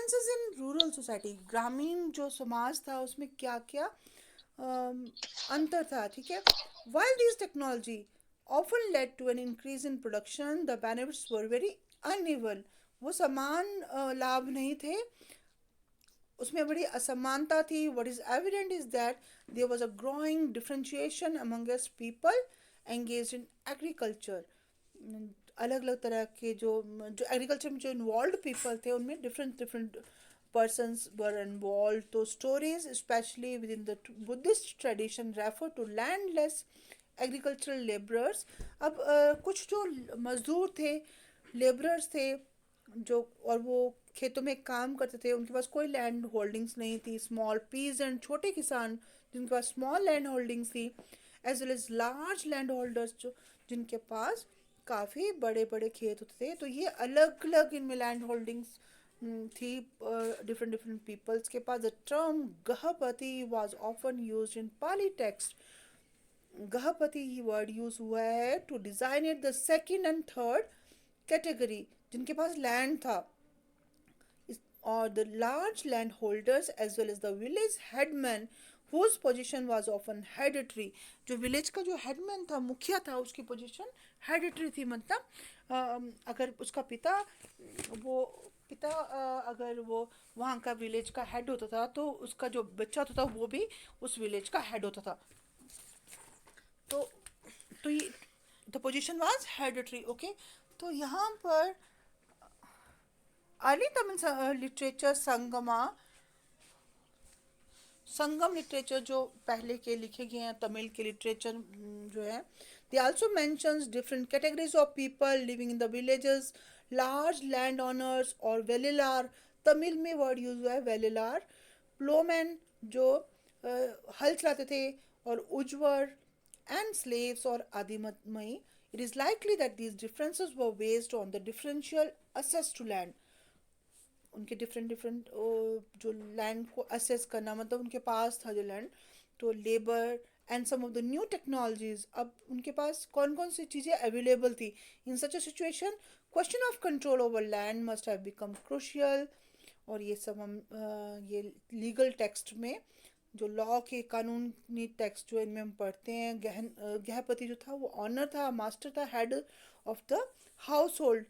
Differences in rural society, ग्रामीण जो समाज था उसमें क्या क्या अंतर था, ठीक है. While these technology often led to an increase in production, the benefits were very uneven. वो समान लाभ नहीं थे, उसमें बड़ी असमानता थी. What is evident is that there was a growing differentiation amongst people engaged in agriculture. अलग अलग तरह के जो जो एग्रीकल्चर में जो इन्वॉल्व पीपल थे उनमें different different persons were involved. तो stories especially within the Buddhist tradition refer to landless agricultural laborers. अब कुछ जो मजदूर थे, लेबरर्स थे, जो और वो खेतों में काम करते थे, उनके पास कोई लैंड होल्डिंग्स नहीं थी. स्मॉल पीजेंट, छोटे किसान जिनके पास स्मॉल लैंड होल्डिंग्स थी, as well as large land holders जो जिनके पास काफ़ी बड़े बड़े खेत होते थे. तो ये अलग अलग इनमें लैंड होल्डिंग्स थी डिफरेंट डिफरेंट पीपल्स के पास. द टर्म गहपति was often used in Pali text. गहपति वर्ड यूज हुआ है to designate the second and third category, जिनके पास लैंड था, or the large landholders as well as the village headman whose position was often hereditary. जो village का जो headman था, मुखिया था, उसकी पोजीशन हेरिडिटरी थी. मतलब अगर उसका पिता वो अगर वो वहाँ का विलेज का हेड होता था तो उसका जो बच्चा होता था वो भी उस विलेज का हेड होता था. तो ये the position was hereditary. Okay, तो यहाँ पर अर्ली तमिल लिटरेचर संगम लिटरेचर जो पहले के लिखे गए हैं तमिल के लिटरेचर जो है, they also mentions different categories of people living in the villages, large land owners और वेलिलार. तमिल में वर्ड यूज हुआ है वेलिलार. प्लोमैन जो हल चलाते थे, और उज्वर एंड स्लेव्स और आदिमई. It is likely that these differences were based on the differential access to land. उनके डिफरेंट डिफरेंट जो लैंड को असेस करना, मतलब उनके पास था जो लैंड, तो labour and some of the new technologies, अब उनके पास कौन कौन सी चीज़ें अवेलेबल थी. In such a situation question of control over land must have become crucial. और ये सब हम ये लीगल टेक्स्ट में, जो लॉ के कानूनी टेक्स्ट जो इनमें हम पढ़ते हैं, गृहपति जो था वो ऑनर था, मास्टर था, head of the house hold.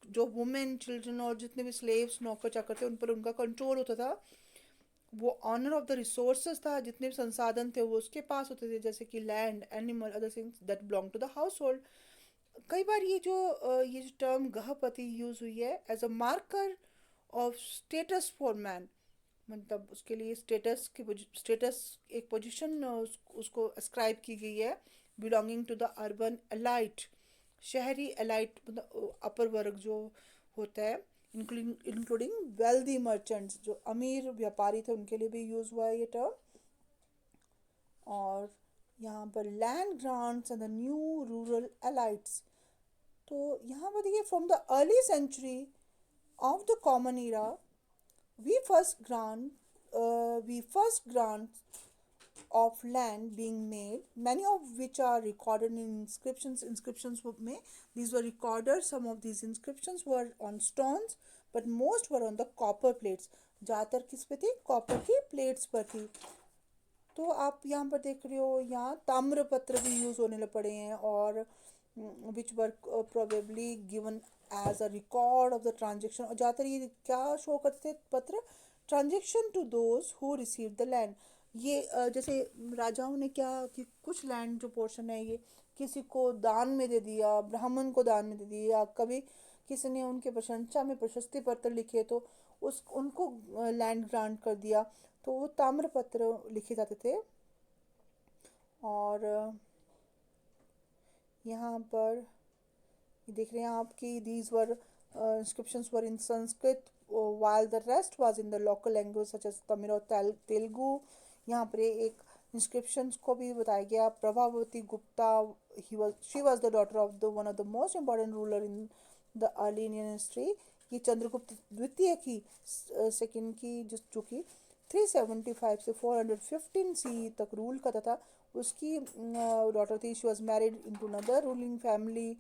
जो वुमेन, चिल्ड्रन और जितने भी स्लेव्स, नौकर चाकर थे, उन पर उनका कंट्रोल होता था. वो ऑनर ऑफ द रिसोर्सेज था, जितने भी संसाधन थे वो उसके पास होते थे, जैसे कि land, animal, other things that belong to the household. कई बार ये जो टर्म गृहपति यूज हुई है as a marker of status for man. मतलब उसके लिए स्टेटस एक पोजीशन उसको अस्क्राइब की गई है, belonging to the urban elite. शहरी एलाइट मतलब अपर वर्ग जो होता है, इंक्लूडिंग वेल्दी मर्चेंट्स, जो अमीर व्यापारी थे उनके लिए भी यूज़ हुआ है ये टर्म. और यहाँ पर land grants and the new rural elites. तो यहाँ पर देखिए, from the early century of the common era we first grant of land being made, many of which are recorded in inscriptions में. These were recorded, some of these inscriptions were on stones but most were on the copper plates. ज़्यादातर किस पे थी? Copper की plates पर थी. तो आप यहाँ पर देख रहे हो, यहाँ ताम्रपत्र भी यूज़ होने लग पड़े हैं, और which were probably given as a record of the transaction. और ज़्यादातर ये क्या शो करते थे पत्र? Transaction to those who receive the land. ये जैसे राजाओं ने क्या कि कुछ लैंड जो पोर्शन है ये किसी को दान में दे दिया, ब्राह्मण को दान में दे दिया, कभी किसी ने उनके प्रशंसा में प्रशस्ति पत्र लिखे तो उस उनको लैंड ग्रांट कर दिया. तो वो ताम्रपत्र लिखे जाते थे. और यहाँ पर देख रहे हैं आप कि these were inscriptions were in Sanskrit while the rest was in the local language such as Tamil और तेलुगु. यहाँ पर एक inscriptions को भी बताया गया. Prabhavati Gupta, she was the daughter of the one of the most important ruler in the early Indian history. ये चंद्रगुप्त द्वितीय की सेकंड की जो कि 375 से 415 सी तक रूल करता था, उसकी डॉटर थी. She was married into another ruling family.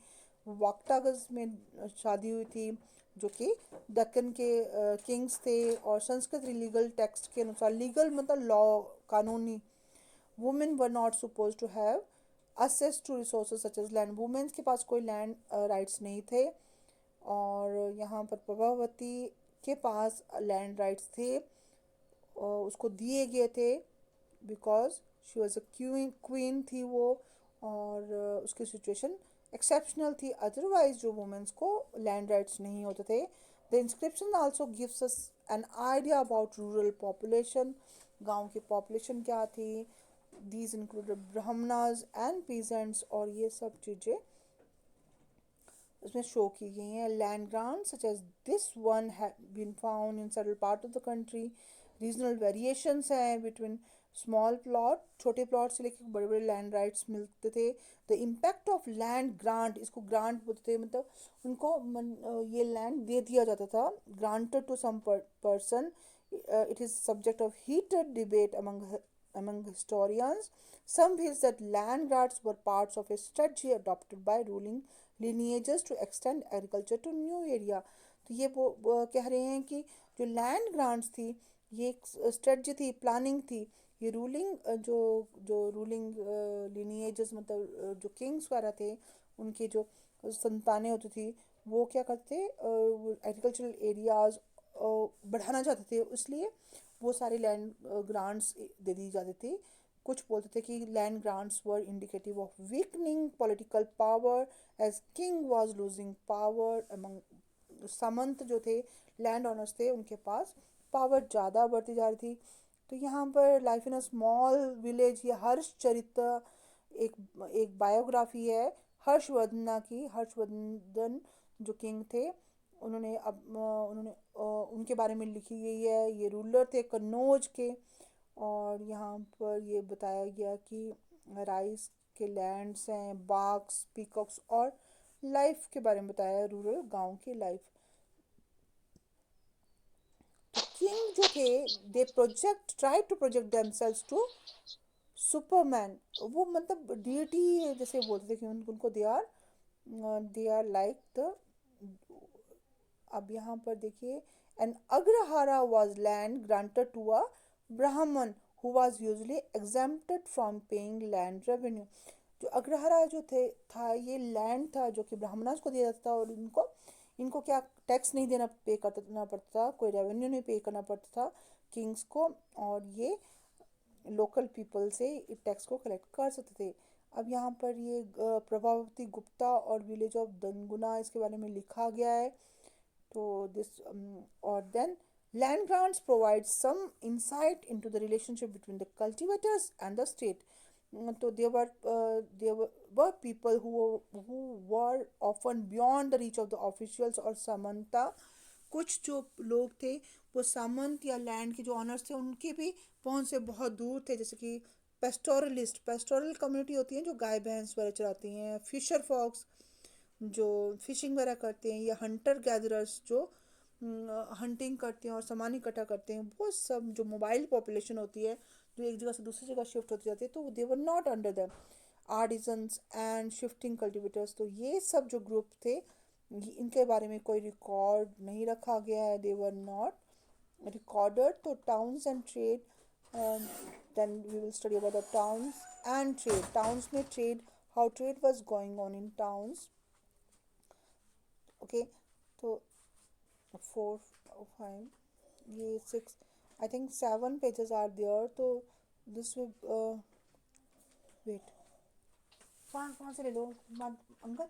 Vakatakas में शादी हुई थी. जो कि दक्कन के किंग्स थे। और संस्कृत लीगल टेक्स्ट के अनुसार, लीगल मतलब लॉ, कानूनी, women were not suppose to have access to resources such as land. Womens के पास कोई लैंड राइट्स नहीं थे। और यहाँ पर प्रभावती के पास लैंड राइट्स थे और उसको दिए गए थे, because she was a queen थी वो। और उसकी सिचुएशन एक्सेप्शनल थी, अदरवाइज जो वुमेन्स को लैंड राइट्स नहीं होते थे। The inscription also gives us an idea about rural population, गांव की पॉपुलेशन क्या थी। These included Brahmanas and peasants, और ये सब चीज़ें उसमें शो की गई हैं। Land grant such as this one have been found in several part of the country. Regional variations हैं बिटवीन स्मॉल प्लॉट, छोटे प्लॉट से लेकर बड़े बड़े लैंड राइट्स मिलते थे। The impact of land grant, इसको ग्रांट बोलते थे, मतलब उनको ये लैंड दे दिया जाता था, granted to some person. It is subject of heated debate among historians. Some feels that land grants were parts of a strategy adopted by ruling lineages to extend agriculture to new area. तो ये वो कह रहे हैं कि जो land grants थी ये एक स्ट्रेटजी थी, प्लानिंग थी। ये रूलिंग जो जो रूलिंग लिनिएजेस, मतलब जो किंग्स वगैरह थे, उनकी जो संतानें होती थी, वो क्या करते, एग्रीकल्चरल एरियाज बढ़ाना चाहते थे, इसलिए वो सारी लैंड ग्रांट्स दे दी जाती थी। कुछ बोलते थे कि land grants were indicative of weakening political power as king was losing power among. सामंत जो थे, लैंड ऑनर्स थे, उनके पास पावर ज़्यादा बढ़ती जा रही थी। तो यहाँ पर life in a small village, ये हर्ष चरित्र एक एक बायोग्राफी है हर्षवर्धना की। हर्षवर्धन जो किंग थे, उनके बारे में लिखी गई है। ये रूलर थे कन्नौज के। और यहाँ पर ये बताया गया कि राइस के लैंड्स हैं, बाग्स, पीकॉक्स और लाइफ के बारे में बताया, रूरल गांव की लाइफ। तो किंग जो थे, they project try to project themselves to superman. वो मतलब डीटी जैसे बोलते थे कि उनको दे आर लाइक द। अब यहाँ पर देखिए, an agrahara was land granted to a Brahmin who was usually exempted from paying land revenue. जो अग्रहारा जो थे था, ये लैंड था जो कि ब्राह्मणास को दिया जाता था, और इनको इनको क्या टैक्स नहीं पे करना पड़ता था, कोई रेवेन्यू नहीं पे करना पड़ता था किंग्स को, और ये लोकल पीपल से टैक्स को कलेक्ट कर सकते थे। अब यहाँ पर ये प्रभावती गुप्ता और विलेज ऑफ दनगुना, इसके बारे में लिखा गया है। तो this or then land grants provide some insight into the relationship between the cultivators and the state. तो there were people who were often beyond the reach of the officials और सामंता। कुछ जो लोग थे वो सामंत या लैंड के जो ऑनर्स थे उनके भी पहुंच से बहुत दूर थे, जैसे कि पेस्टोरलिस्ट, पेस्टोरल कम्युनिटी होती है जो गाय भैंस वगैरह चराती हैं, फिशर फॉक्स जो फिशिंग वगैरह करते हैं, या हंटर गैदरर्स जो हंटिंग करते हैं और सामान इकट्ठा करते हैं, वो सब जो मोबाइल पॉपुलेशन होती है जो एक जगह से दूसरी जगह शिफ्ट होती जाती है, तो they were not under the artisans and shifting cultivators. तो ये सब जो ग्रुप थे, इनके बारे में कोई रिकॉर्ड नहीं रखा गया है, दे वर नॉट रिकॉर्डेड। तो towns and trade, then we will study about the towns and trade. Towns में trade, how trade was going on in towns. Okay, तो 4 5 ये 6, I think 7 pages are there. तो this wait, कहाँ से ले लो uncle.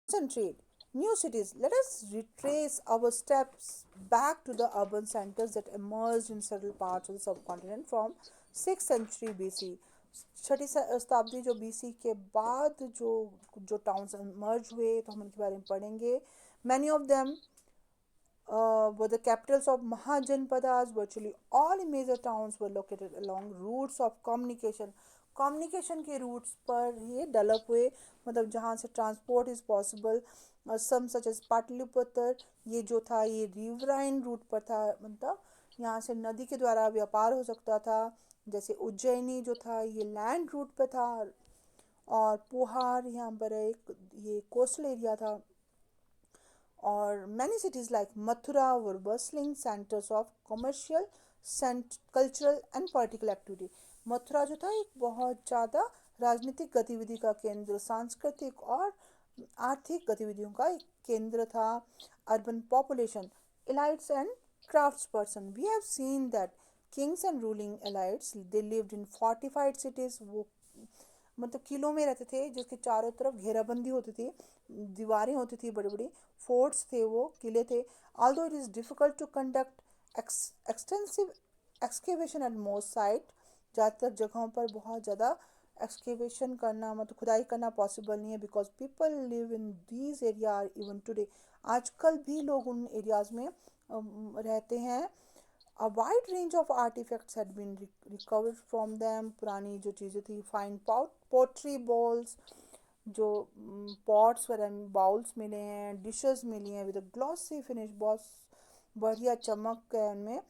Concentrate. New cities. Let us retrace our steps back to the urban centers that emerged in several parts of the subcontinent from 6th century BC. छठी शताब्दी जो BC के बाद जो जो टाउन्स इमर्ज हुए, तो हम उनके बारे में पढ़ेंगे। Many of them were the capitals of Mahajanpadas. Virtually all major towns were located along routes of communication. Communication के रूट्स पर ये डेवलप हुए, मतलब जहाँ से transport is possible. Some such as Pataliputra, ये जो था ये रिवराइन रूट पर था, मतलब यहाँ से नदी के द्वारा व्यापार हो सकता था। जैसे उज्जैनी जो था ये लैंड रूट पर था, और पोहार यहाँ पर एक ये कोस्टल एरिया था। और many cities like Mathura were bustling centers of commercial, cultural and political activity. Mathura जो था एक बहुत ज़्यादा राजनीतिक गतिविधि का केंद्र, सांस्कृतिक और आर्थिक गतिविधियों का एक केंद्र था. Urban population, elites and craftsperson. We have seen that kings and ruling elites, they lived in fortified cities. वो मतलब किलों में रहते थे जिसके चारों तरफ घेराबंदी होती थी, दीवारें होती थी, बड़ी बड़ी फोर्ट्स थे, वो किले थे. Although it is difficult to conduct extensive excavation at most site. ज़्यादातर जगहों पर बहुत ज़्यादा एक्सकेवेशन करना मतलब खुदाई करना पॉसिबल नहीं है, because people live in these area even today. आजकल भी लोग उन एरियाज में रहते हैं. A wide range of artifacts had been recovered from them. पुरानी जो चीज़ें थी, फाइन पोट्री बॉल्स, जो पॉट्स वगैरह बाउल्स मिले हैं, डिशेस मिली हैं विद ग्लॉसी फिनिश, बहुत बढ़िया चमक है उनमें.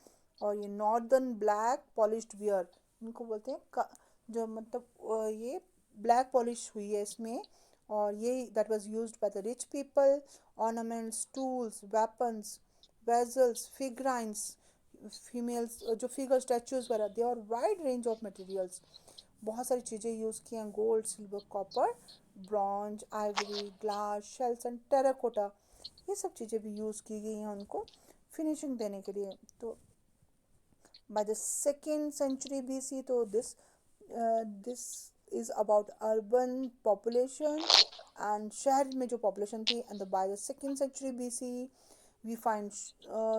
और ये नॉर्दर्न ब्लैक पॉलिश्ड वियर, इनको बोलते हैं जो मतलब ये ब्लैक पॉलिश हुई है इसमें. और ये that was used by the rich people. Ornaments, tools, weapons, vessels, figurines, females जो फिगर स्टैचूज वगैरह, दे और वाइड रेंज ऑफ मटेरियल्स. बहुत सारी चीज़ें यूज़ की हैं, gold, silver, copper, bronze, Ivory, glass, shells and terracotta. ये सब चीज़ें भी यूज़ की गई हैं उनको फिनिशिंग देने के लिए. तो by the second century BC, तो this is about urban population and शहर में जो पॉपुलेशन थी. And by the second century BC we find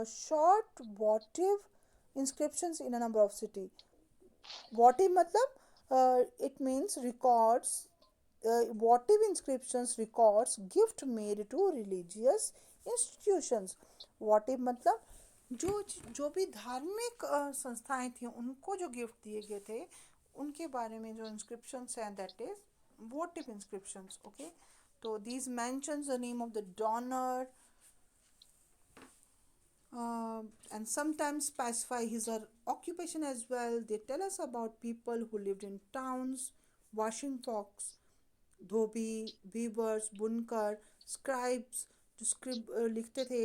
short votive inscriptions in a number of city. Votive मतलब it means records. Votive inscriptions records gift made to religious institutions. Votive मतलब जो भी धार्मिक संस्थाएं थी उनको जो गिफ्ट दिए गए थे उनके बारे में जो इंस्क्रिप्शंस हैं, that is votive inscriptions. Okay, तो these mentions the name of the donor and sometimes specify his or occupation as well. They tell us about people who lived in towns, washing folks, Dhobi, weavers, बुनकर, scribes जो लिखते थे,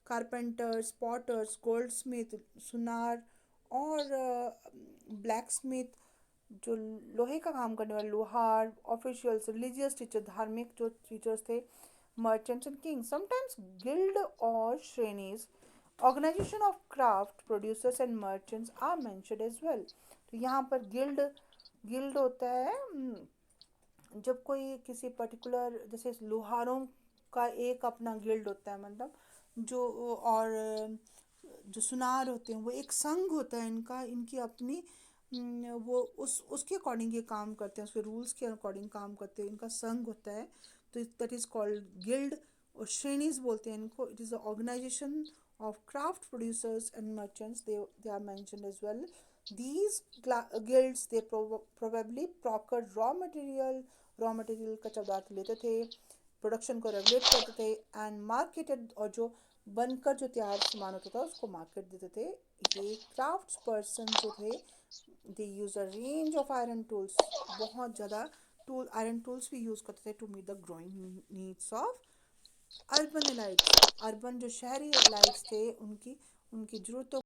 carpenters, potter's, gold Smith, सुनार और black Smith जो लोहे का काम करने वाले, लोहार, ऑफिशियल्स, रिलीजियस टीचर धार्मिक जो टीचर्स थे, merchants and king. Sometimes guild और श्रेणीज, organisation of craft producers and merchants are mentioned as well. तो यहाँ पर गिल्ड गिल्ड होता है जब कोई किसी पर्टिकुलर, जैसे लोहारों का एक अपना गिल्ड होता है, मतलब जो, और जो सुनार होते हैं वो एक संघ होता है इनका, इनकी अपनी वो उसके अकॉर्डिंग ये काम करते हैं, उसके रूल्स के अकॉर्डिंग काम करते हैं, इनका संघ होता है. तो दैट इज़ कॉल्ड गिल्ड. और श्रेणीज बोलते हैं इनको. It is the organisation of craft producers and merchants, they are mentioned as well. These guilds, they probably procured raw material कच्चा पदार्थ लेते थे, प्रोडक्शन को रेगुलेट करते थे, एंड मार्केटेड, और जो बनकर जो तैयार सामान होता था उसको मार्केट देते थे. ये क्राफ्ट्स पर्सन जो थे, they use a range of iron tools, बहुत ज़्यादा आयरन टूल्स भी यूज़ करते थे to meet the growing needs of urban elites. Urban जो शहरी एलाइट्स थे, उनकी उनकी ज़रूरतों